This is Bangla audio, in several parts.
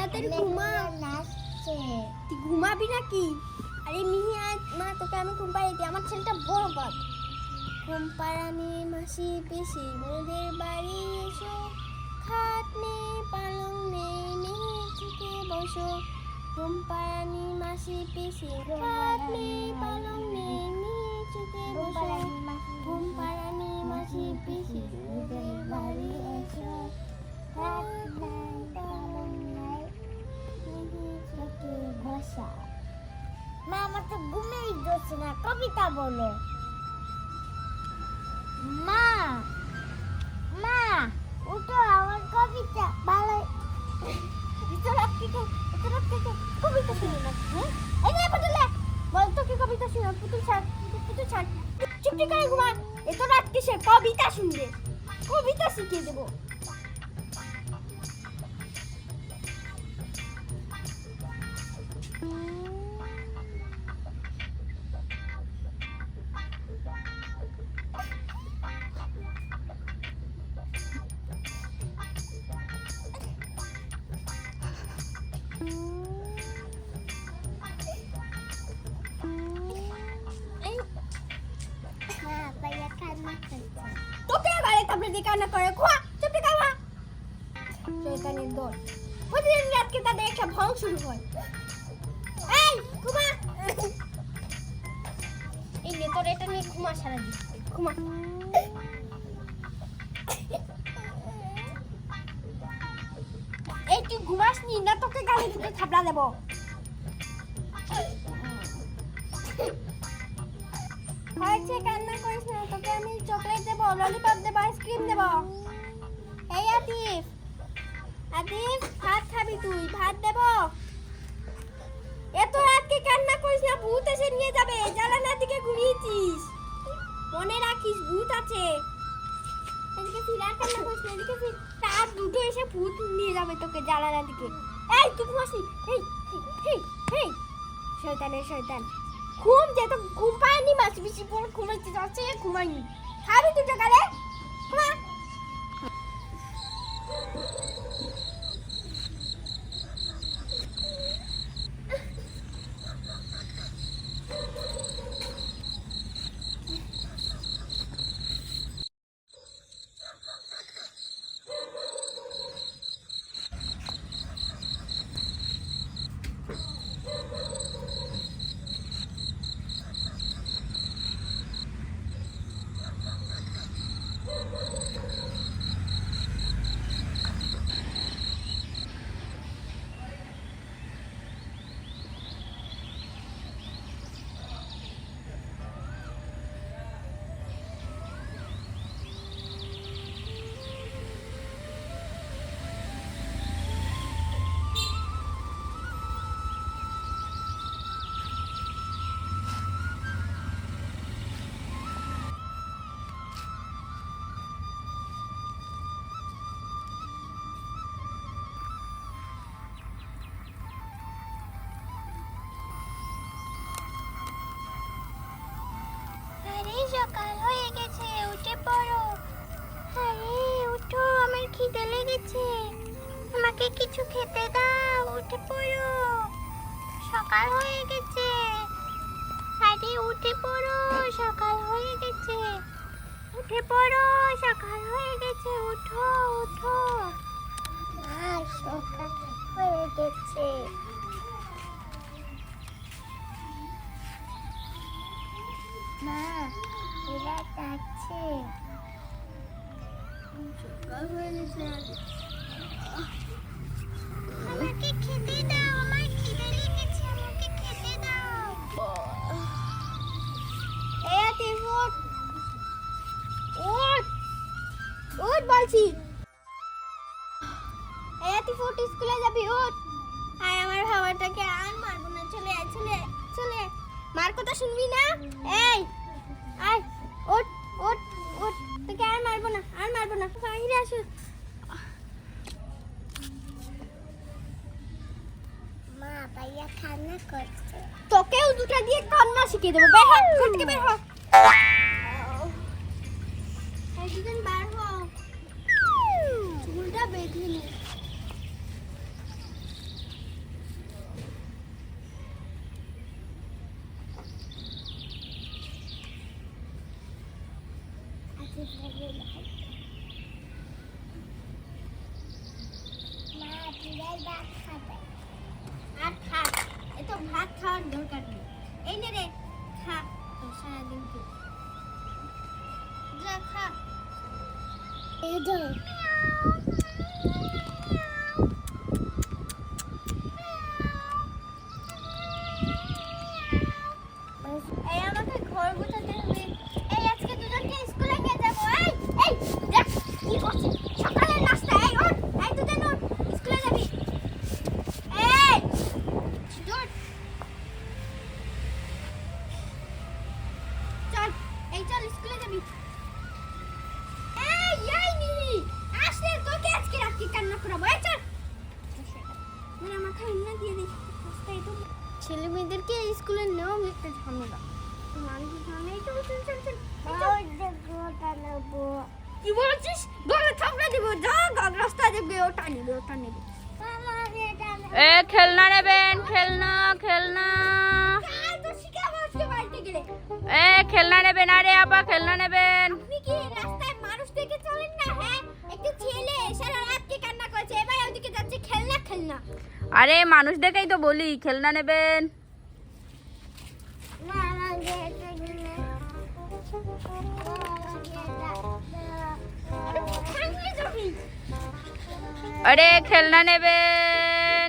তাড়াতাড়ি ঘুমা। তুই ঘুমাবি নাকি? আরে মিহি আয় মা, তোকে আমি ঘুম পাড়িয়ে দিই। আমার ছেলেটা বড় বাদ। ঘুম পাড়ানি মাসি পিসি মোদের বাড়ি এসো, খাট নেই পালং নেই মিহি চুকে বসো। ঘুম পাড়ানি মাসি পিসি খাট নেই পালং নেই মিহি চুকে বসো। ঘুম পাড়ানি মাসি পিসি মোদের বাড়ি এসো, খাট নেই পালং নেই মিহি চুকে বসো। মা, আমার তো ঘুমেই ধরছে না, কবিতা বলো। মা মা উঠো, আমার কবিতা ভালো। এত রাত থেকে কবিতা শুনি না। এই নে পুতুলে, বল তো কি কবিতা শুনো। পুতুল ছাড়, পুতুল ছাড়, চুপটি করে ঘুমা। এত রাত কিসে কবিতা শুনবে? কবিতা শিখিয়ে দেবো। তোকে এবারে তারপরে দিয়ে কান্না করে খোয়া, চুপটি খাওয়া। শয়তানের দল, প্রতিদিন রাতকে তাদের একটা ভং শুরু হয়। এই ঘুমা। এই নে তোর এটা নিয়ে ঘুমা সারাদিন, ঘুমা। এই তুই ঘুমাসনি না, তোকে গালে দুটো থাপড়া দেবো। হয়েছে, কান্না করিস না। তোকে আমি চকলেট দেবো, ললিপপ দেবো, আইসক্রিম দেবো। এই আতিফ, আতিফ ভাত খাবি তুই? ভাত দেবো। এত রাতকে কান্না করিস না, ভূত এসে নিয়ে যাবে। জানালার দিকে ঘুরিয়েছিস, মনে রাখিস ভূত আছে। এদিকে ফির, আর কান্না করিস না, এদিকে ফির। তার দুটো এসে ভূত নিয়ে যাবে তোকে জানালার দিকে। এই তুই ঘুমাসি? এই এই এই শয়তানের শয়তান। ঘুম যে তো ঘুম পায়নি, মাছ বেশি পর ঘুমাইতে যাচ্ছে, ঘুমাইনি। খাবি দুটো গালে, ঘুমা। সকাল হয়ে গেছে, উঠে পড়ো। আরে উঠো, আমার খিদে লেগেছে, আমাকে কিছু খেতে দাও। উঠে পড়ো, সকাল হয়ে গেছে। আরে উঠে পড়ো, সকাল হয়ে গেছে। উঠে পড়ো, সকাল হয়ে গেছে। উঠো উঠো। সকাল হয়ে গেছে। মা, এরা যাচ্ছে। সকাল হয়ে গেছে, আমাকে খেতে দাও, আমার খিদে লেগেছে, আমাকে খেতে দাও। এই আতিফ ওঠ, ওঠ, ওঠ বলছি। এই আতিফ ওঠ, স্কুলে যাবি, ওঠ। আয় আমার ভাবাটাকে আর মারবো না, চলে আয়, চলে চলে। মার কথা শুনবি না? এই আয়, ওঠ ওঠ ওঠ, তোকে আর মারবো না, আর মারবো না। বাইরে আসো। মা, ভাইয়া কান্না করছে। তোকেও দুটো দিয়ে কান্না শিখিয়ে দেবো। বের হ, ঘর থেকে বের হ। একদিন বার হ, চুলটা বেঁধে নে। আর খা, এত ভাত খাওয়ার দরকার নেই। এই নে রে, খা তো সারাদিন কি যা খা। এই যাও এই আমাকে ঘর গোছাতে হবে। এই আজকে দুজনকে স্কুলে নিয়ে যাবো। এই এই দেখ কি করছিস সকালের নাস্তা। এই ওঠ, এই দুজন ওঠ, স্কুলে যাবি। এই দৌড়, চল এই চল স্কুলে যাবি। এই এই নি আসলে তোকে আজকে রাখি কান্না করাবো। এই চল মেরা মাথা এমনি দিয়ে দে। রাস্তায় তো ছেলে মেয়েদেরকে স্কুলে নেওয়া একটা ঝামেলা। কি বলছিস? বলে থাপড়া দিব। যা রাস্তা দেখবে ওটা নিবে, ওটা নিবে। এ খেলনা নেবেন, খেলনা খেলনা। এ খেলনা নেবেন, আরে আপা খেলনা নেবেন। আপনি কি রাস্তায় মানুষ দেখে চলেন না? হ্যাঁ, একটা ছেলে সারা রাত কি কান্না করছে, এবার ওদিকে যাচ্ছে খেলনা খেলনা। আরে মানুষ দেখেই তো বলি খেলনা নেবেন। আরে খেলনা নেবেন,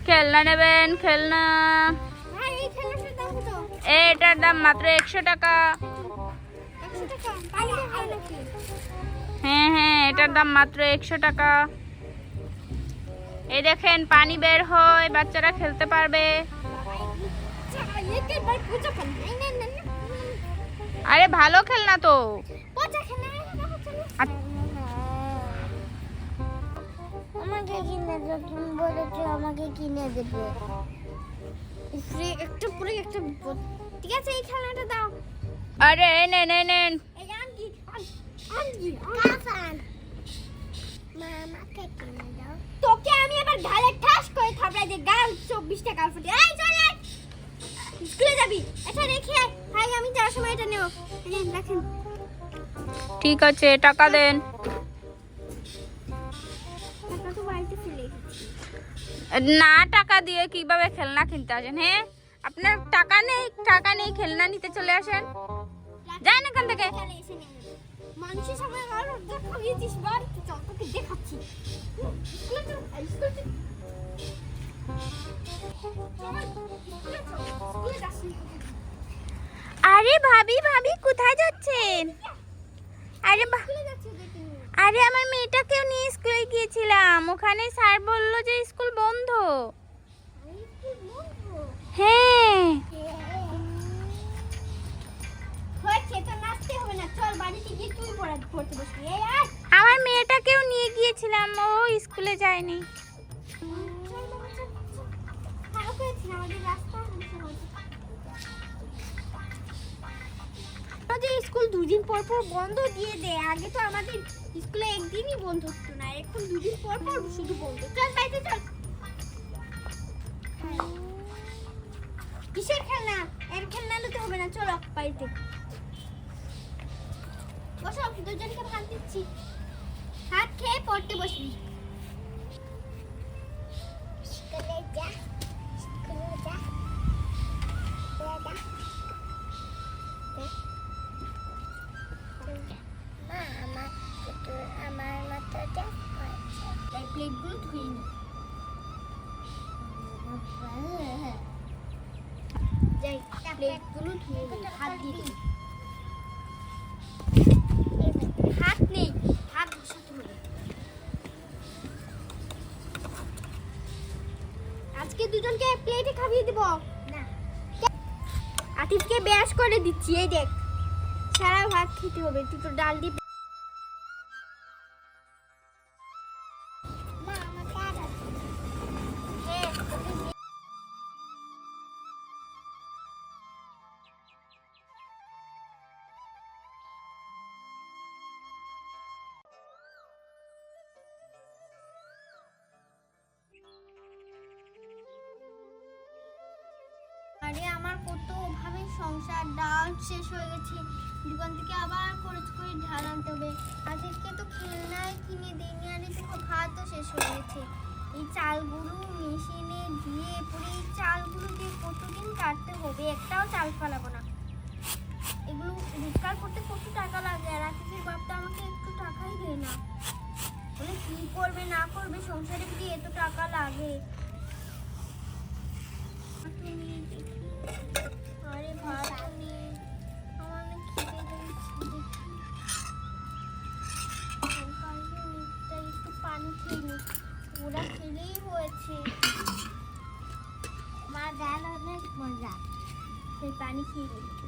খেলনা নেবেন, খেলনা। ভাই এই খেলনাটার দাম কত? এটার দাম মাত্র 100 টাকা। 100 টাকা? তাহলে ভালো নাকি? হ্যাঁ হ্যাঁ, এটার দাম মাত্র 100 টাকা। এই দেখেন পানি বের হয়, বাচ্চারা খেলতে পারবে। আরে ভালো খেলনা তো। আমাকে কিনে দাও, তুমি বলেছো আমাকে কিনে দেবে। ফ্রি একটা পুরো একটা বিপদ। ঠিক আছে এই খেলনাটা দাও। আরে এই নেন এই নেন। এই আনকি আনকি কাফান মামাকে কিনে দাও। তোকে আমি এবার গালে ঠাস করে থাপড়াই দে, গাল 24 টাকা ফুটে। এই চল এই স্কুলে যাবি, এটা রেখে আয়। ভাই আমি যাওয়ার সময় এটা নেব। এই রাখেন। ঠিক আছে টাকা দেন। টাকা তো বাড়িতে ফেলে এসেছি। না টাকা দিয়ে কিভাবে খেলনা কিনতে আসেন? হ্যাঁ আপনার টাকা নেই, টাকা নেই খেলনা নিতে চলে আসেন। যান এখান থেকে। মানুষের সামনে আরো দেখাচ্ছিস, বাড়িতে চল তোকে দেখাচ্ছি। স্কুলে চল, স্কুলে চল। স্কুলে যাস। আরে ভাবি ভাবি কোথায় যাচ্ছেন? আরে স্কুলে যাচ্ছি দেখি। আরে আমার মেয়েটাকেও নিয়ে স্কুলে গিয়েছিলাম, ওখানে স্যার বলল যে স্কুল বন্ধ। হ্যাঁ আমার মেয়েটাকেও নিয়ে গিয়েছিলাম, ও স্কুলে যায়নি। স্কুল দুদিন পর পর বন্ধ দিয়ে দেয়। আগে তো আমাদের স্কুলে একদিনই বন্ধ হতো না, এখন দুদিন পর পর শুধু বন্ধ। চল বাইরে চল। কিসের খেলনা? এর খেলনা নিতে হবে না, চলো বাড়িতে বসো। দুজনকে ভাত দিচ্ছি, ভাত খেয়ে পড়তে বসবি। স্কুলে যা, স্কুলে যা, আমার মাথাটা এই প্লেটগুলো ধুয়ে নি। যাই প্লেটগুলো ধুয়ে নি, হাত দিয়ে দিই। হাত নেই, হাত বসাতে হবে। আজকে দুজনকে প্লেটে খাইয়ে দিব না, আতিফকে ব্যাস করে দিচ্ছি। এই দেখ সারা ভাত খেতে হবে, তুই তো ডাল দিয়ে। আরে আমার কত ভাবে সংসার, ডাল শেষ হয়ে গেছে, দোকান থেকে আবার খরচ করে ঢাল আনতে হবে। আজকে তো খেলনায় কিনে দিইনি, আর এদিকে ভাতও শেষ হয়ে গেছে। এই চালগুলো মেশিনে দিয়ে পরে এই চালগুলো দিয়ে কতদিন কাটতে হবে, একটাও চাল ফেলাবো না। এগুলো রোজগার করতে কত টাকা লাগে, আর আকিবের বাপ তো আমাকে একটু টাকাই দেয় না। বলে কি করবে না করবে, সংসারে যদি এত টাকা লাগে। আরে ভাত নেই, আমার না খিদে পেয়েছে, দেখি একটু পানি খেয়ে নি, ওরা খেলেই হয়েছে। মা গান অনেক মজা, সেই পানি খেয়ে নি।